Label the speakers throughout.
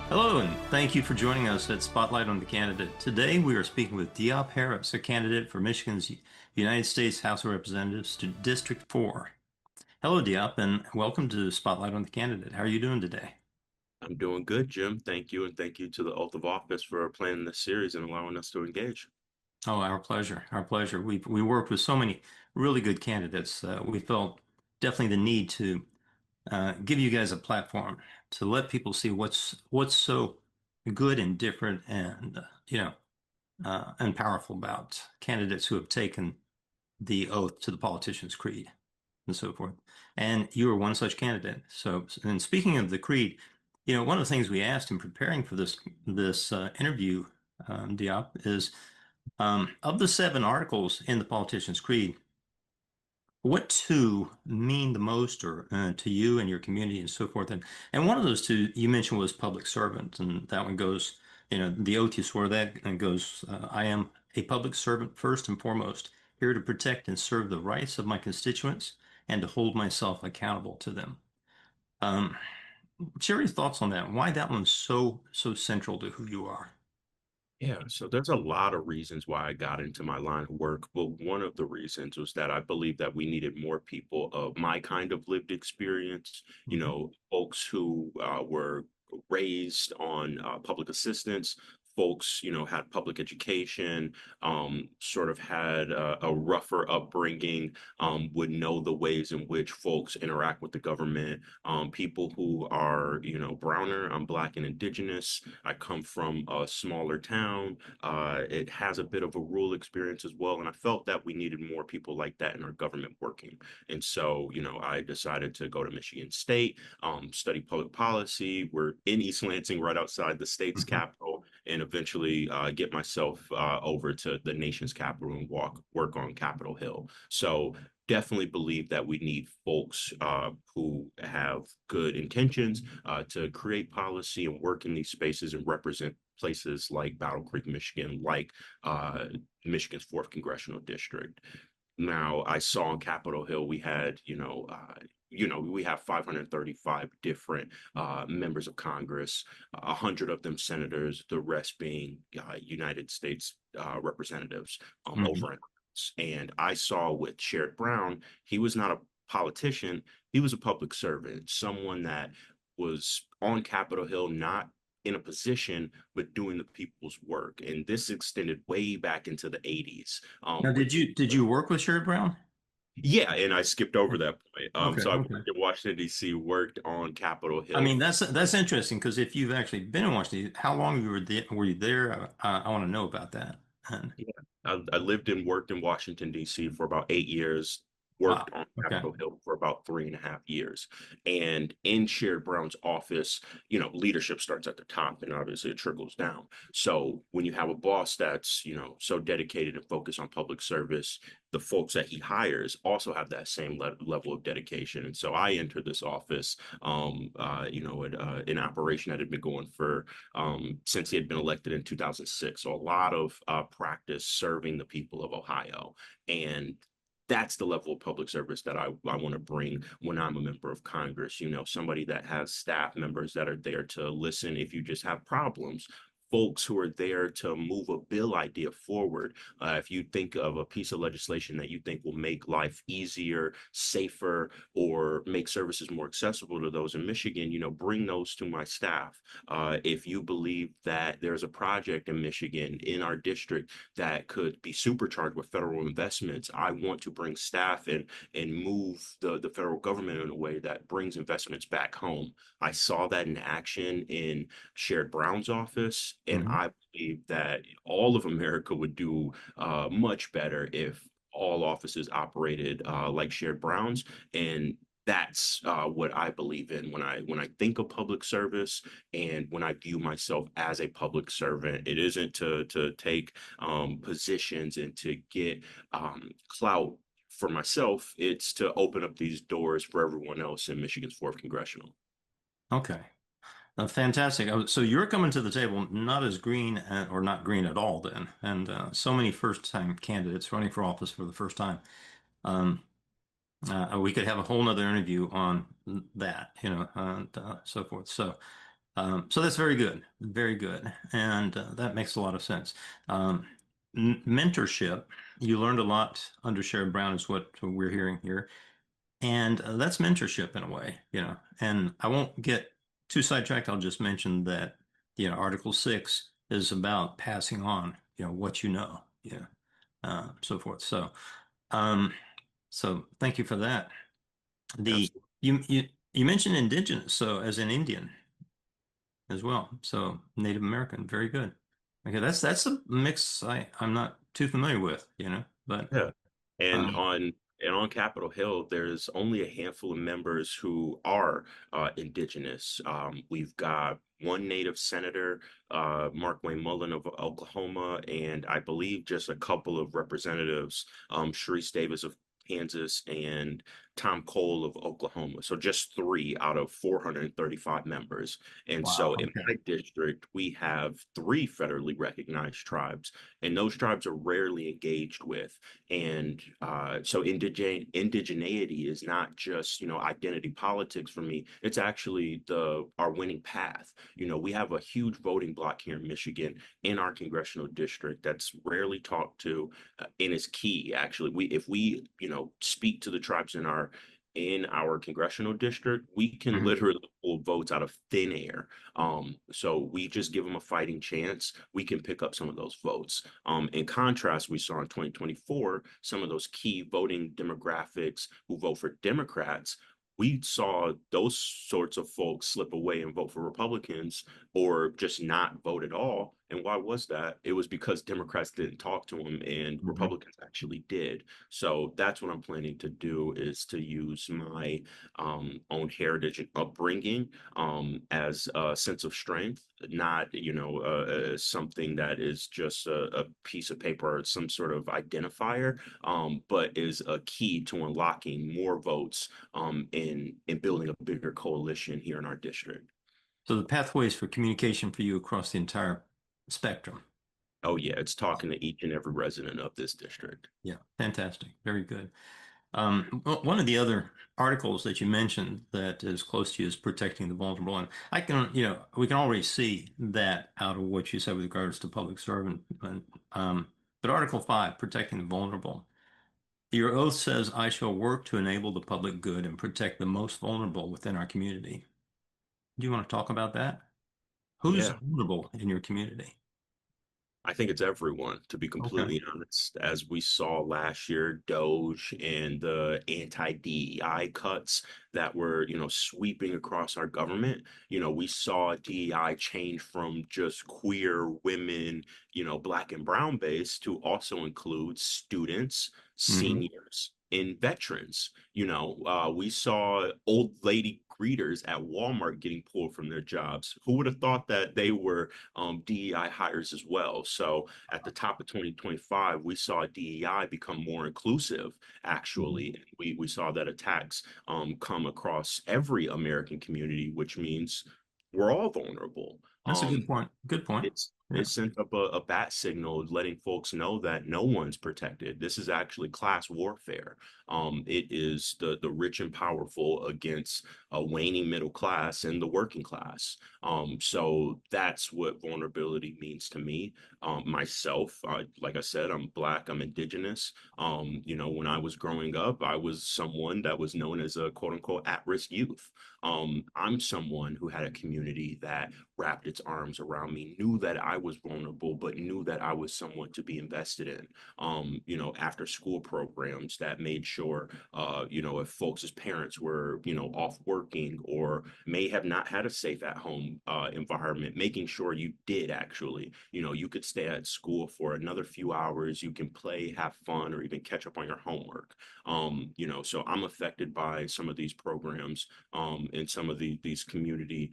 Speaker 1: Hello, and thank you for joining us at Spotlight on the Candidate. Today we are speaking with Diop Harris, a candidate for Michigan's United States House of Representatives to District 4. Hello, Diop, and welcome to Spotlight on the Candidate. How are you doing today?
Speaker 2: I'm doing good, Jim. Thank you, and thank you to the Oath of Office for planning this series and allowing us to engage.
Speaker 1: Oh, our pleasure. Our pleasure. We worked with so many really good candidates. We felt definitely the need to give you guys a platform to let people see what's so good and different and and powerful about candidates who have taken the oath to the politician's creed and so forth. And you were one such candidate. So, and speaking of the creed, one of the things we asked in preparing for this interview, Diop, is of the seven articles in the politician's creed, what two mean the most or to you and your community and so forth? And one of those two you mentioned was public servant, and that one goes, the oath you swore that and goes, I am a public servant first and foremost, here to protect and serve the rights of my constituents and to hold myself accountable to them. Um, Share your thoughts on that. Why that one's so central to who you are.
Speaker 2: Yeah, so there's a lot of reasons why I got into my line of work, but one of the reasons was that I believe that we needed more people of my kind of lived experience,
Speaker 1: Mhm.
Speaker 2: folks who were raised on public assistance, folks, had public education, sort of had a rougher upbringing, would know the ways in which folks interact with the government, people who are, browner, I'm Black and Indigenous. I come from a smaller town. It has a bit of a rural experience as well. And I felt that we needed more people like that in our government working. And so, I decided to go to Michigan State, study public policy. We're in East Lansing, right outside the state's
Speaker 1: Mhm.
Speaker 2: capital, and eventually get myself over to the nation's capital and work on Capitol Hill. So definitely believe that we need folks who have good intentions to create policy and work in these spaces and represent places like Battle Creek, Michigan, like uh, Michigan's fourth congressional district. Now, I saw on Capitol Hill we had, we have 535 different members of Congress, 100 of them senators, the rest being United States representatives over
Speaker 1: Mhm.
Speaker 2: in and I saw with Sherrod Brown, he was not a politician, he was a public servant, someone that was on Capitol Hill, not in a position, but doing the people's work. And this extended way back into the 80s,
Speaker 1: Now,
Speaker 2: when
Speaker 1: did you work with Sherrod Brown?
Speaker 2: yeah, and I skipped over that point.
Speaker 1: Okay,
Speaker 2: So I
Speaker 1: okay.
Speaker 2: worked in Washington, D.C., worked on Capitol
Speaker 1: I
Speaker 2: Hill.
Speaker 1: mean, that's interesting because if you've actually been in Washington, how long were you there? I want to know about that. And
Speaker 2: Yeah, I lived and worked in Washington, D.C. for about 8 years,
Speaker 1: wow.
Speaker 2: worked on
Speaker 1: Okay.
Speaker 2: Capitol Hill for about 3.5 years. And in Sherrod Brown's office, leadership starts at the top and obviously it trickles down. So when you have a boss that's, so dedicated and focused on public service, the folks that he hires also have that same level of dedication. And so I entered this office, an operation that had been going for since he had been elected in 2006. So a lot of practice serving the people of Ohio. And that's the level of public service that I want to bring when I'm a member of Congress. Somebody that has staff members that are there to listen if you just have problems. Folks who are there to move a bill idea forward. If you think of a piece of legislation that you think will make life easier, safer, or make services more accessible to those in Michigan, bring those to my staff. If you believe that there's a project in Michigan in our district that could be supercharged with federal investments, I want to bring staff in and move the federal government in a way that brings investments back home. I saw that in action in Sherrod Brown's office, and
Speaker 1: Mhm.
Speaker 2: I believe that all of America would do much better if all offices operated like Sherrod Brown's. And that's what I believe in when I think of public service and when I view myself as a public servant. It isn't to take positions and to get clout for myself. It's to open up these doors for everyone else in Michigan's fourth congressional.
Speaker 1: Okay. Fantastic. So you're coming to the table not as green or not green at all then, and so many first-time candidates running for office for the first time. Um, we could have a whole nother interview on that, and so forth. So. So that's very good, and that makes a lot of sense. Um, Mentorship, you learned a lot under Sherrod Brown, is what we're hearing here, and that's mentorship in a way, you know. And I won't get too sidetracked. I'll just mention that, you know, Article 6 is about passing on, you know, what you know, yeah, so forth. Um, so thank you for that. The
Speaker 2: Absolutely.
Speaker 1: you mentioned indigenous, so as an Indian as well. So Native American, very good. Okay, that's a mix I'm not too familiar with, you know, but
Speaker 2: Yeah. And
Speaker 1: um,
Speaker 2: on Capitol Hill, there's only a handful of members who are indigenous. We've got one native senator, Mark Wayne Mullen of Oklahoma, and I believe just a couple of representatives, Sharice Davis of Kansas and Tom Cole of Oklahoma. So just three out of 435 members. And
Speaker 1: wow,
Speaker 2: so in
Speaker 1: okay.
Speaker 2: my district, we have three federally recognized tribes, and those tribes are rarely engaged with. And so indigeneity is not just, identity politics for me. It's actually our winning path. We have a huge voting block here in Michigan in our congressional district that's rarely talked to, and is key. Actually, if we, speak to the tribes in our congressional district, we can
Speaker 1: Mhm.
Speaker 2: literally pull votes out of thin air. So we just give them a fighting chance. We can pick up some of those votes. In contrast, we saw in 2024 some of those key voting demographics who vote for Democrats. We saw those sorts of folks slip away and vote for Republicans or just not vote at all. And why was that? It was because Democrats didn't talk to them and
Speaker 1: Mhm.
Speaker 2: Republicans actually did. So that's what I'm planning to do, is to use my own heritage and upbringing as a sense of strength, not, something that is just a piece of paper or some sort of identifier, but is a key to unlocking more votes in building a bigger coalition here in our district.
Speaker 1: So the pathways for communication for you across the entire spectrum.
Speaker 2: Oh yeah, it's talking to each and every resident of this district.
Speaker 1: Yeah, fantastic. Very good. One of the other articles that you mentioned that is close to you is protecting the vulnerable. And I can, you know, we can already see that out of what you said with regards to public servant. But Article 5, protecting the vulnerable. Your oath says, I shall work to enable the public good and protect the most vulnerable within our community. Do you want to talk about that? Who's
Speaker 2: Yeah.
Speaker 1: vulnerable in your community?
Speaker 2: I think it's everyone, to be
Speaker 1: Okay.
Speaker 2: completely honest. As we saw last year, Doge and the anti-DEI cuts that were, sweeping across our government, we saw DEI change from just queer women, black and brown based to also include students,
Speaker 1: Hmm.
Speaker 2: seniors, and veterans. We saw old lady greeters at Walmart getting pulled from their jobs. Who would have thought that they were DEI hires as well? So at the top of 2025, we saw DEI become more inclusive, actually. We saw that attacks come across every American community, which means we're all vulnerable.
Speaker 1: That's a good point. Good point.
Speaker 2: It
Speaker 1: Yeah.
Speaker 2: sent up a bat signal letting folks know that no one's protected. This is actually class warfare. It is the rich and powerful against a waning middle class and the working class. So that's what vulnerability means to me. Myself, like I said, I'm Black, I'm Indigenous. When I was growing up, I was someone that was known as a quote unquote at-risk youth. I'm someone who had a community that wrapped its arms around me, knew that I was vulnerable, but knew that I was someone to be invested in. After school programs that made sure, if folks' parents were, off working or may have not had a safe at home environment, making sure you did actually, you could stay at school for another few hours, you can play, have fun, or even catch up on your homework. So I'm affected by some of these programs and some of these community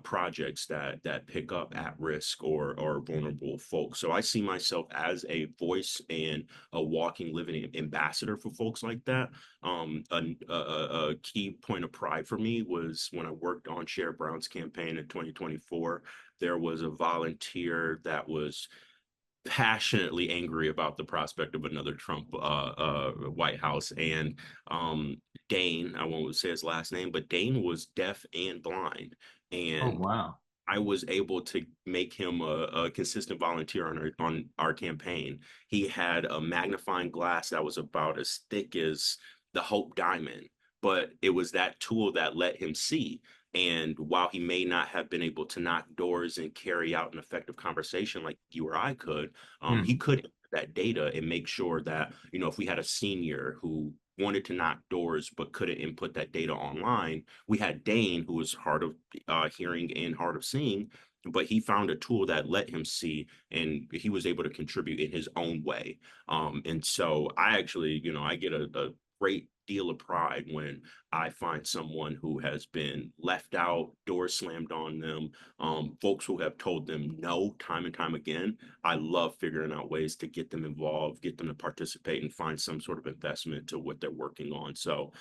Speaker 2: projects that pick up at risk or vulnerable folks. So I see myself as a voice and a walking, living ambassador for folks like that. A key point of pride for me was when I worked on Sherrod Brown's campaign in 2024. There was a volunteer that was passionately angry about the prospect of another Trump White House. And Dane, I won't say his last name, but Dane was deaf and blind.
Speaker 1: Oh,
Speaker 2: And
Speaker 1: wow.
Speaker 2: I was able to make him a consistent volunteer on our campaign. He had a magnifying glass that was about as thick as the Hope Diamond, but it was that tool that let him see. And while he may not have been able to knock doors and carry out an effective conversation like you or I could, he
Speaker 1: Hmm.
Speaker 2: could enter that data and make sure that, if we had a senior who wanted to knock doors but couldn't input that data online, we had Dane, who was hard of hearing and hard of seeing, but he found a tool that let him see, and he was able to contribute in his own way. And so I actually, I get a great deal of pride when I find someone who has been left out, doors slammed on them, folks who have told them no time and time again. I love figuring out ways to get them involved, get them to participate, and find some sort of investment to what they're working on. So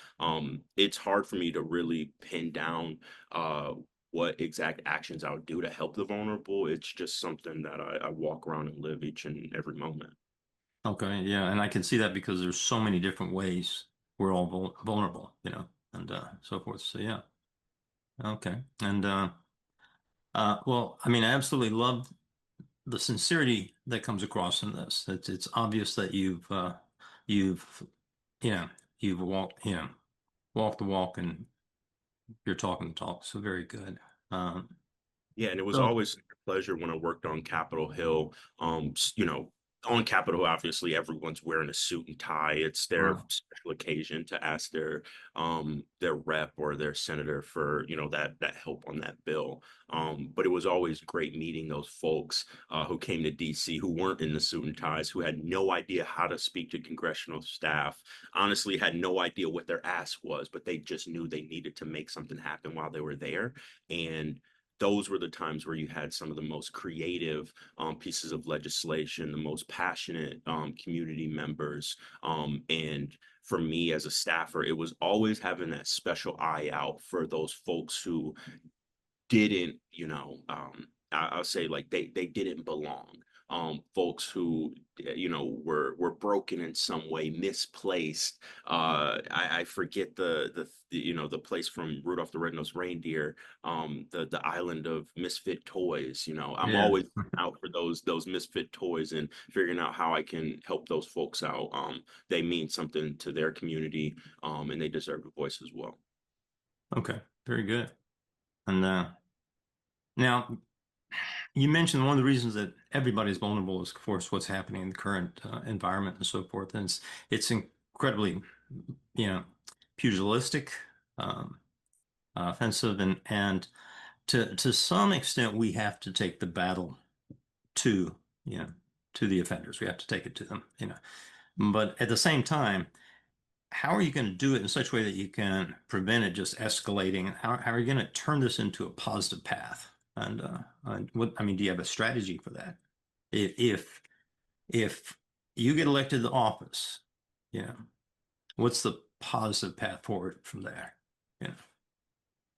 Speaker 2: it's hard for me to really pin down what exact actions I would do to help the vulnerable. It's just something that I walk around and live each and every moment.
Speaker 1: Okay, yeah, and I can see that because there's so many different ways we're all vulnerable, and so forth. So yeah, okay, and well, I mean, I absolutely love the sincerity that comes across in this. It's obvious that you've you know you've walked the walk and you're talking the talk. So very good. Um,
Speaker 2: Yeah, and it was
Speaker 1: so
Speaker 2: always a pleasure when I worked on Capitol Hill. On Capitol Hill, obviously everyone's wearing a suit and tie. It's their
Speaker 1: wow.
Speaker 2: special occasion to ask their rep or their senator for, that help on that bill. But it was always great meeting those folks who came to DC who weren't in the suit and ties, who had no idea how to speak to congressional staff, honestly had no idea what their ask was, but they just knew they needed to make something happen while they were there. And those were the times where you had some of the most creative pieces of legislation, the most passionate community members. And for me as a staffer, it was always having that special eye out for those folks who didn't, I'll say like they didn't belong. Folks who were broken in some way, misplaced. I forget the place from Rudolph the Red-Nosed Reindeer, the island of misfit toys. I'm
Speaker 1: Yeah.
Speaker 2: always out for those misfit toys and figuring out how I can help those folks out. They mean something to their community, and they deserve a voice as well.
Speaker 1: Okay. Very good. And now you mentioned one of the reasons that everybody's vulnerable is, of course, what's happening in the current environment and so forth. And it's incredibly, you know, pugilistic, um, offensive, and to some extent, we have to take the battle to, you know, to the offenders. We have to take it to them. But at the same time, how are you going to do it in such a way that you can prevent it just escalating? How are you going to turn this into a positive path? And what, I mean, do you have a strategy for that? If if you get elected to office, you know, what's the positive path forward from there? Yeah.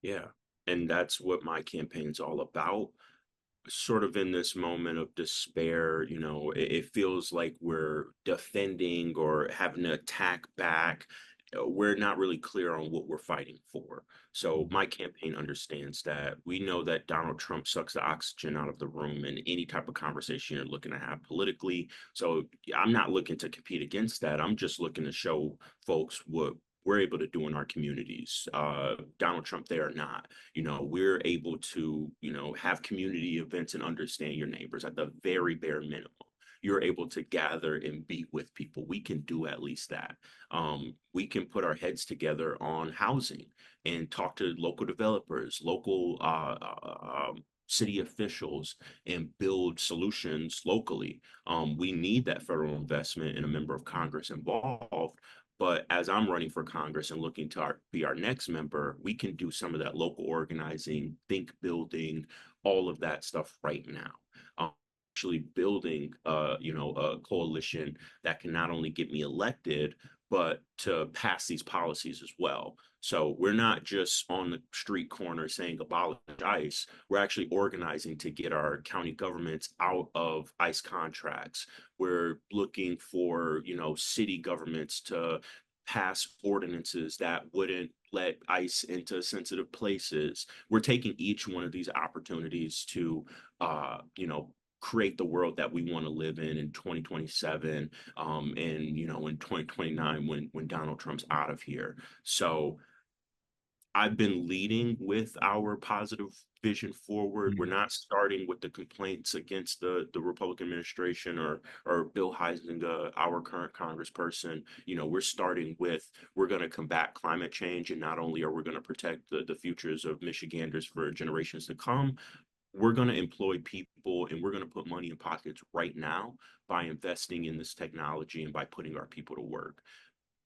Speaker 2: Yeah. And that's what my campaign's all about. Sort of in this moment of despair, it feels like we're defending or having to attack back. We're not really clear on what we're fighting for. So my campaign understands that we know that Donald Trump sucks the oxygen out of the room in any type of conversation you're looking to have politically. So I'm not looking to compete against that. I'm just looking to show folks what we're able to do in our communities. Donald Trump, they are not. We're able to, have community events and understand your neighbors at the very bare minimum. You're able to gather and be with people. We can do at least that. We can put our heads together on housing and talk to local developers, local city officials, and build solutions locally. We need that federal investment and a member of Congress involved. But as I'm running for Congress and looking to be our next member, we can do some of that local organizing, think building, all of that stuff right now. Actually building, a coalition that can not only get me elected, but to pass these policies as well. So we're not just on the street corner saying abolish ICE. We're actually organizing to get our county governments out of ICE contracts. We're looking for, city governments to pass ordinances that wouldn't let ICE into sensitive places. We're taking each one of these opportunities to, create the world that we want to live in 2027, and in 2029 when Donald Trump's out of here. So I've been leading with our positive vision forward. We're
Speaker 1: Mhm.
Speaker 2: not starting with the complaints against the Republican administration or Bill Heisinger, our current congressperson. We're starting with we're going to combat climate change, and not only are we going to protect the futures of Michiganders for generations to come, we're going to employ people and we're going to put money in pockets right now by investing in this technology and by putting our people to work.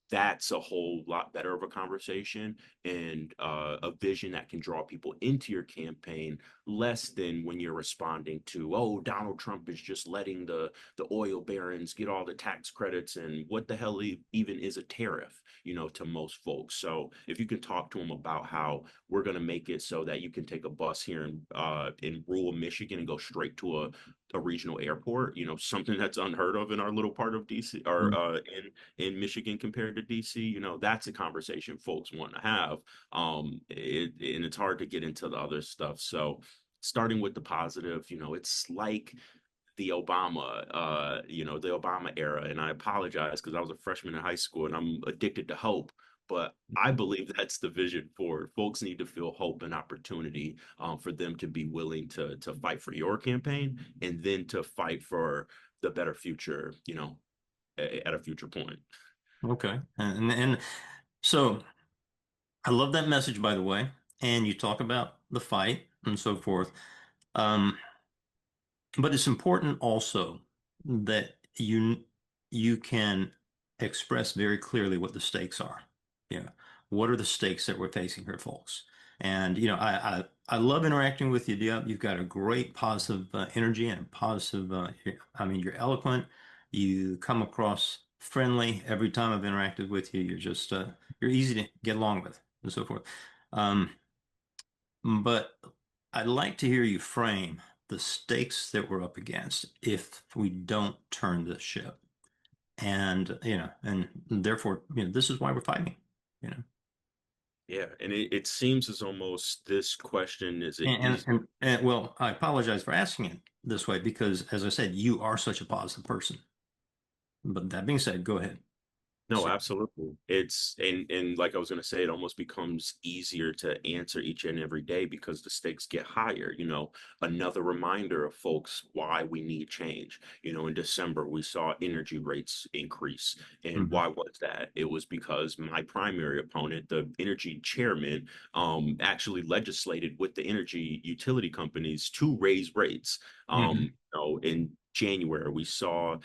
Speaker 2: That's a whole lot better of a conversation and a vision that can draw people into your campaign less than when you're responding to, oh, Donald Trump is just letting the oil barons get all the tax credits, and what the hell even is a tariff, to most folks. So if you can talk to them about how we're going to make it so that you can take a bus here in rural Michigan and go straight to a regional airport, something that's unheard of in our little part of DC, or in Michigan compared to DC, that's a conversation folks want to have. And it's hard to get into the other stuff. So starting with the positive, it's like the Obama era. And I apologize because I was a freshman in high school and I'm addicted to hope. But I believe that's the vision forward. Folks need to feel hope and opportunity, for them to be willing to fight for your campaign and then to fight for the better future, at a future point.
Speaker 1: Okay. And so I love that message, by the way. And you talk about the fight and so forth. Um, but it's important also that you can express very clearly what the stakes are. Yeah. What are the stakes that we're facing here, folks? And I love interacting with you, Diop. You've got a great positive energy and positive. I mean, you're eloquent. You come across friendly every time I've interacted with you. You're easy to get along with and so forth. Um, but I'd like to hear you frame the stakes that we're up against if we don't turn the ship. And, and therefore, this is why we're fighting, you know.
Speaker 2: Yeah, and it seems as almost this question is it
Speaker 1: And, and,
Speaker 2: is
Speaker 1: and, and well, I apologize for asking it this way because, as I said, you are such a positive person. But that being said, go ahead.
Speaker 2: no,
Speaker 1: So,
Speaker 2: absolutely. It's and like I was going to say, it almost becomes easier to answer each and every day because the stakes get higher. Another reminder of folks why we need change. In December we saw energy rates increase, and
Speaker 1: mhm,
Speaker 2: why was that? It was because my primary opponent, the energy chairman, actually legislated with the energy utility companies to raise rates.
Speaker 1: mhm,
Speaker 2: In January we saw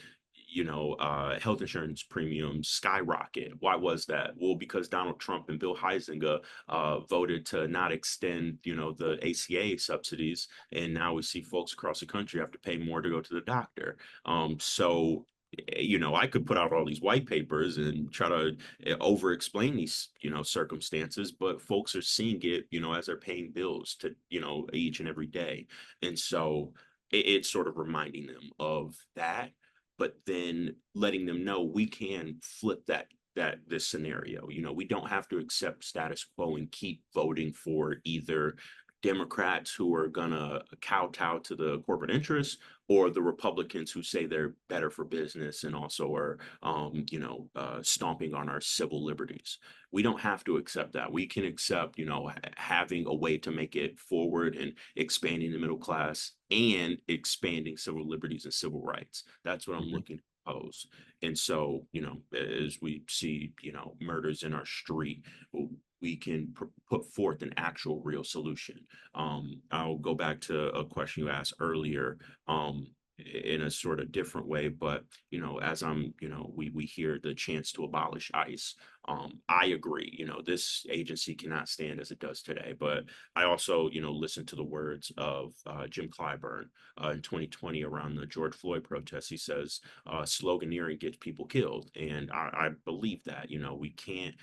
Speaker 2: health insurance premiums skyrocket. Why was that? Well, because Donald Trump and Bill Heisinger voted to not extend, the ACA subsidies, and now we see folks across the country have to pay more to go to the doctor. So I could put out all these white papers and try to over explain these, circumstances, but folks are seeing it, as they're paying bills to, each and every day. And so it's sort of reminding them of that, but then letting them know we can flip this scenario. We don't have to accept status quo and keep voting for either Democrats who are gonna kowtow to the corporate interests, or the Republicans who say they're better for business and also are, stomping on our civil liberties. We don't have to accept that. We can accept, having a way to make it forward and expanding the middle class and expanding civil liberties and civil rights. That's what I'm
Speaker 1: mhm.
Speaker 2: looking to propose. And so, as we see, murders in our street, we can put forth an actual real solution. I'll go back to a question you asked earlier, in a sort of different way, but as we hear the chance to abolish ICE. I agree. This agency cannot stand as it does today. But I also, listen to the words of Jim Clyburn in 2020 around the George Floyd protests. He says, sloganeering gets people killed. And I believe that, we can't,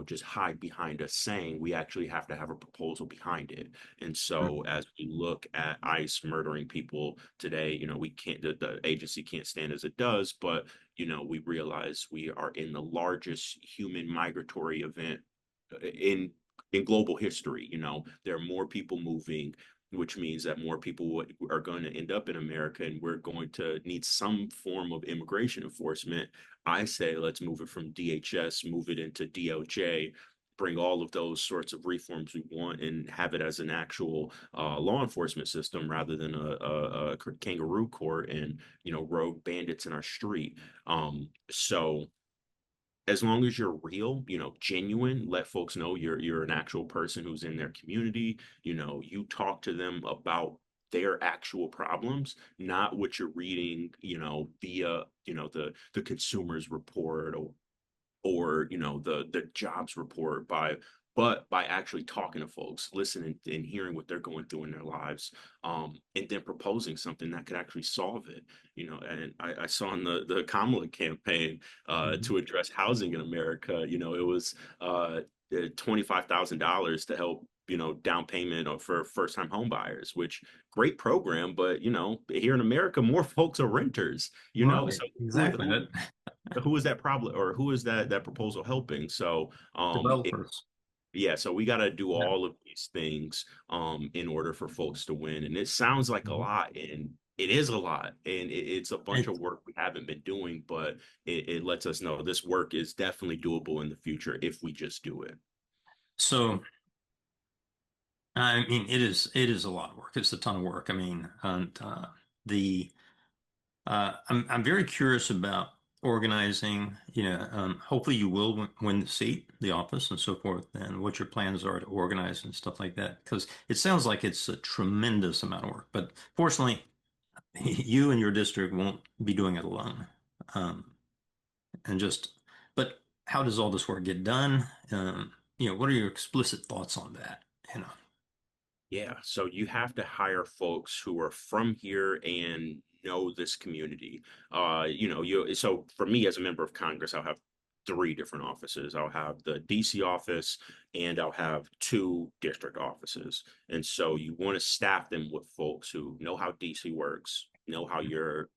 Speaker 2: just hide behind a saying. We actually have to have a proposal behind it. And so as we look at ICE murdering people today, we can't, the agency can't stand as it does, but we realize we are in the largest human migratory event in global history. There are more people moving, which means that more people are going to end up in America, and we're going to need some form of immigration enforcement. I say let's move it from DHS, move it into DOJ, bring all of those sorts of reforms we want, and have it as an actual law enforcement system rather than a kangaroo court and rogue bandits in our street. So as long as you're real, genuine, let folks know you're an actual person who's in their community. You talk to them about their actual problems, not what you're reading, via, the consumer's report, or the jobs report, but by actually talking to folks, listening and hearing what they're going through in their lives, and then proposing something that could actually solve it. And I saw in the Kamala campaign,
Speaker 1: Mhm.
Speaker 2: to address housing in America, it was $25,000 to help, down payment for first time home buyers, which great program, but here in America, more folks are renters,
Speaker 1: Right,
Speaker 2: so
Speaker 1: exactly.
Speaker 2: who is that problem, or who is that proposal helping? So
Speaker 1: Developers.
Speaker 2: yeah, so we got to do
Speaker 1: Yeah.
Speaker 2: all of these things in order for folks to win. And it sounds like a
Speaker 1: Mhm.
Speaker 2: lot, and it is a lot, and it's a bunch
Speaker 1: It,
Speaker 2: of work we haven't been doing, but it lets us know this work is definitely doable in the future if we just do it.
Speaker 1: so, I mean, it is a lot of work. It's a ton of work. I mean, and the I'm very curious about organizing. Hopefully you will win the seat, the office, and so forth, and what your plans are to organize and stuff like that. Because it sounds like it's a tremendous amount of work. But fortunately, you and your district won't be doing it alone. Um, and just, but how does all this work get done? What are your explicit thoughts on that? You know.
Speaker 2: Yeah, so you have to hire folks who are from here and know this community. So for me as a member of Congress, I'll have three different offices. I'll have the DC office, and I'll have two district offices. And so you want to staff them with folks who know how DC works, know how your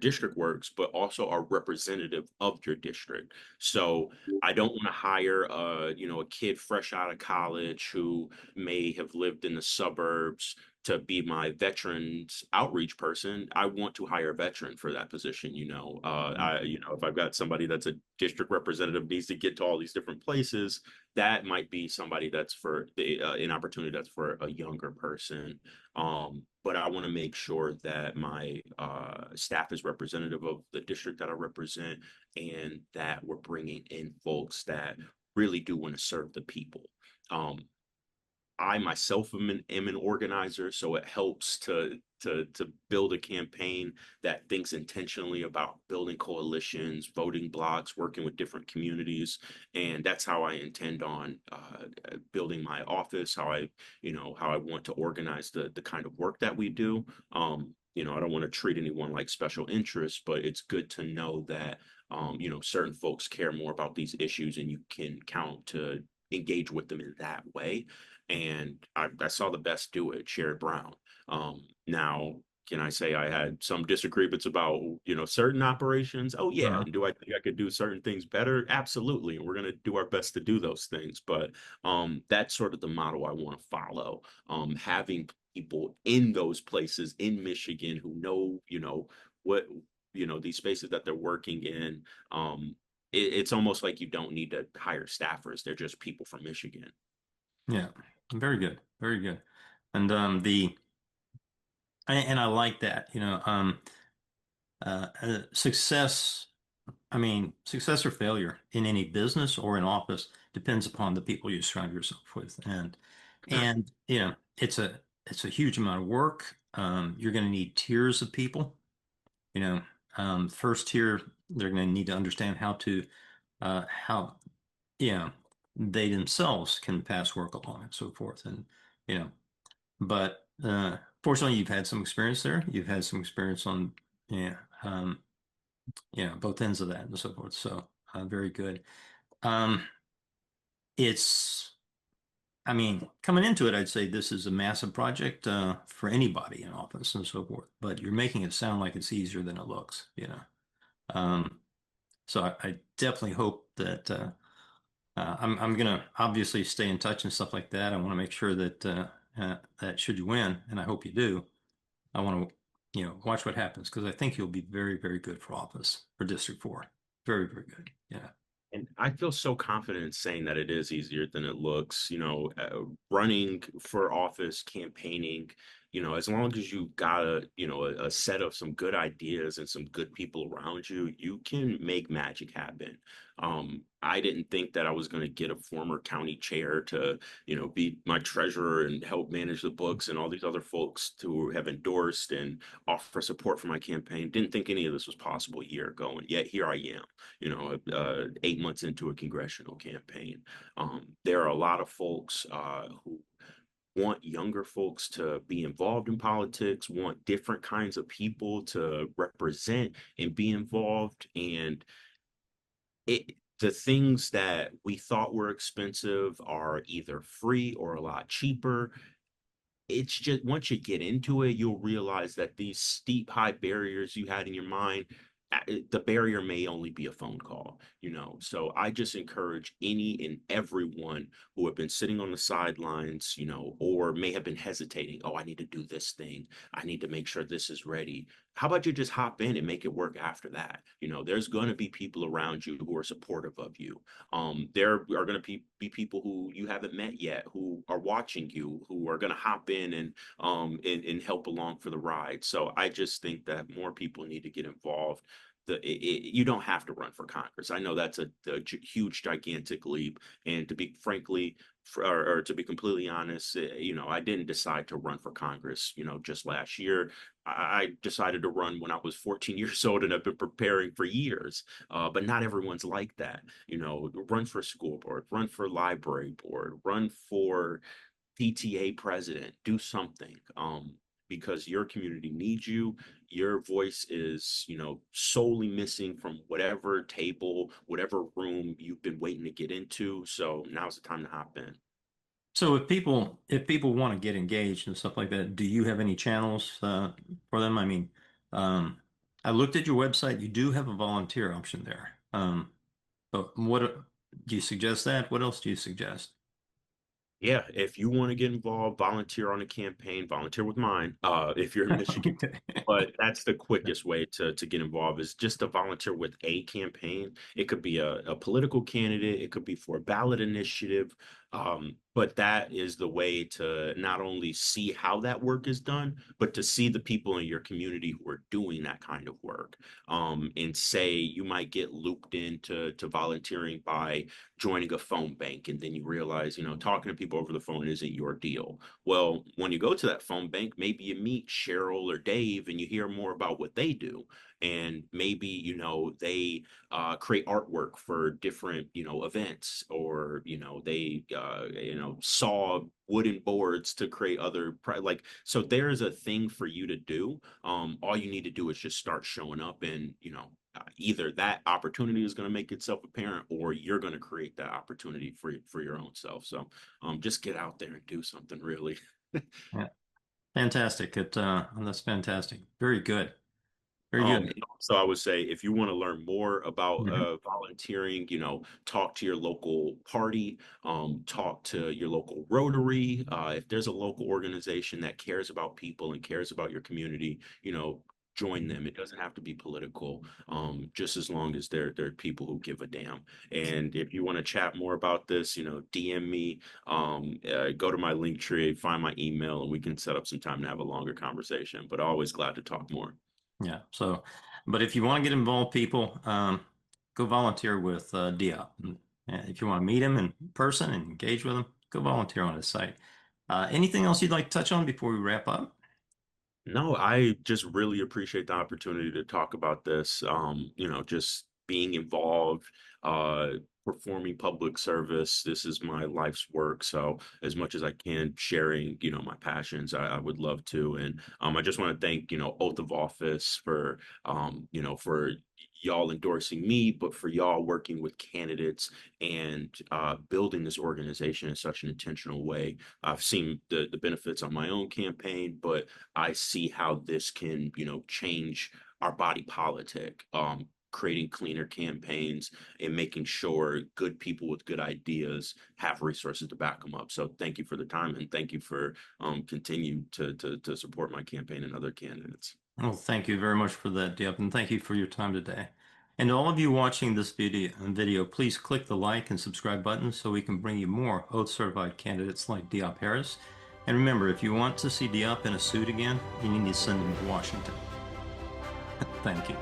Speaker 2: district works, but also are representative of your district. So I don't want to hire a kid fresh out of college who may have lived in the suburbs to be my veterans outreach person. I want to hire a veteran for that position. If I've got somebody that's a district representative needs to get to all these different places, that might be somebody that's for an opportunity that's for a younger person. But I want to make sure that my staff is representative of the district that I represent, and that we're bringing in folks that really do want to serve the people. Um, I myself am an organizer, so it helps to build a campaign that thinks intentionally about building coalitions, voting blocks, working with different communities, and that's how I intend on building my office. How I want to organize the kind of work that we do. I don't want to treat anyone like special interest, but it's good to know that certain folks care more about these issues, and you can count to engage with them in that way. And I saw the best do it, Sherrod Brown. Now, can I say I had some disagreements about, certain operations? Oh yeah.
Speaker 1: Uh,
Speaker 2: And do I think I could do certain things better? Absolutely. And we're going to do our best to do those things. But that's sort of the model I want to follow. Having people in those places in Michigan who know, what, these spaces that they're working in. It's almost like you don't need to hire staffers. They're just people from Michigan.
Speaker 1: yeah, very good, very good. And I like that. Success. I mean, success or failure in any business or in office depends upon the people you surround yourself with, and it's a huge amount of work. You're going to need tiers of people. You know, first tier, they're going to need to understand how they themselves can pass work along and so forth, and you know, but fortunately, you've had some experience there. You've had some experience on yeah. Um, both ends of that and so forth. So very good. Um, it's, I mean, coming into it, I'd say this is a massive project for anybody in office and so forth. But you're making it sound like it's easier than it looks. Um, so I definitely hope that I'm gonna obviously stay in touch and stuff like that. I want to make sure that that should you win, and I hope you do. I want to, watch what happens because I think you'll be very, very good for office for District 4. Very, very good. Yeah.
Speaker 2: And I feel so confident in saying that it is easier than it looks. Running for office, campaigning, as long as you got a set of some good ideas and some good people around you, you can make magic happen. I didn't think that I was going to get a former county chair to, be my treasurer and help manage the books and all these other folks who have endorsed and offer support for my campaign. Didn't think any of this was possible a year ago, and yet here I am, 8 months into a congressional campaign. There are a lot of folks who want younger folks to be involved in politics, want different kinds of people to represent and be involved. And the things that we thought were expensive are either free or a lot cheaper. It's just once you get into it, you'll realize that these steep, high barriers you had in your mind, the barrier may only be a phone call. So I just encourage any and everyone who have been sitting on the sidelines, or may have been hesitating. Oh, I need to do this thing. I need to make sure this is ready. How about you just hop in and make it work after that? There's going to be people around you who are supportive of you. There are going to be people who you haven't met yet who are watching you, who are going to hop in and help along for the ride. So I just think that more people need to get involved. You don't have to run for Congress. I know that's a huge, gigantic leap. And to be frankly, or to be completely honest, I didn't decide to run for Congress, just last year. I decided to run when I was 14 years old, and I've been preparing for years. But not everyone's like that. Run for school board, run for library board, run for PTA president, do something. Because your community needs you. Your voice is, solely missing from whatever table, whatever room you've been waiting to get into. So now's the time to hop in.
Speaker 1: So if people want to get engaged and stuff like that, do you have any channels for them? I mean, um, I looked at your website. You do have a volunteer option there. But what do you suggest that? What else do you suggest?
Speaker 2: Yeah, if you want to get involved, volunteer on a campaign, volunteer with mine. If you're in Michigan, but that's the quickest way to get involved is just to volunteer with a campaign. It could be a political candidate, it could be for a ballot initiative. But that is the way to not only see how that work is done, but to see the people in your community who are doing that kind of work. And say you might get looped into to volunteering by joining a phone bank, and then you realize, talking to people over the phone isn't your deal. Well, when you go to that phone bank, maybe you meet Cheryl or Dave and you hear more about what they do. And maybe, they create artwork for different, events, or, they, saw wooden boards to create like, so there's a thing for you to do. All you need to do is just start showing up, and, either that opportunity is going to make itself apparent, or you're going to create that opportunity for your own self. So just get out there and do something really.
Speaker 1: Yeah, fantastic. That's fantastic. Very good. Very good.
Speaker 2: And also, I would say if you want to learn more about
Speaker 1: Mhm.
Speaker 2: volunteering, talk to your local party, talk to your local Rotary. If there's a local organization that cares about people and cares about your community, join them. It doesn't have to be political, just as long as they're people who give a damn. And if you want to chat more about this, DM me, go to my link tree, find my email, and we can set up some time to have a longer conversation. But always glad to talk more.
Speaker 1: Yeah. So, but if you want to get involved, people, go volunteer with Diop. And if you want to meet him in person and engage with him, go volunteer on his site. Anything else you'd like to touch on before we wrap up?
Speaker 2: No, I just really appreciate the opportunity to talk about this. Just being involved, uh, performing public service. This is my life's work. So as much as I can, sharing, my passions, I would love to. And I just want to thank, Oath of Office for y'all endorsing me, but for y'all working with candidates and building this organization in such an intentional way. I've seen the benefits on my own campaign, but I see how this can, change our body politic. creating cleaner campaigns, and making sure good people with good ideas have resources to back them up. So thank you for the time, and thank you for continue to support my campaign and other candidates.
Speaker 1: Well, thank you very much for that, Diop, and thank you for your time today. And to all of you watching this video, please click the like and subscribe button so we can bring you more oath-certified candidates like Diop Harris. And remember, if you want to see Diop in a suit again, you need to send him to Washington. Thank you.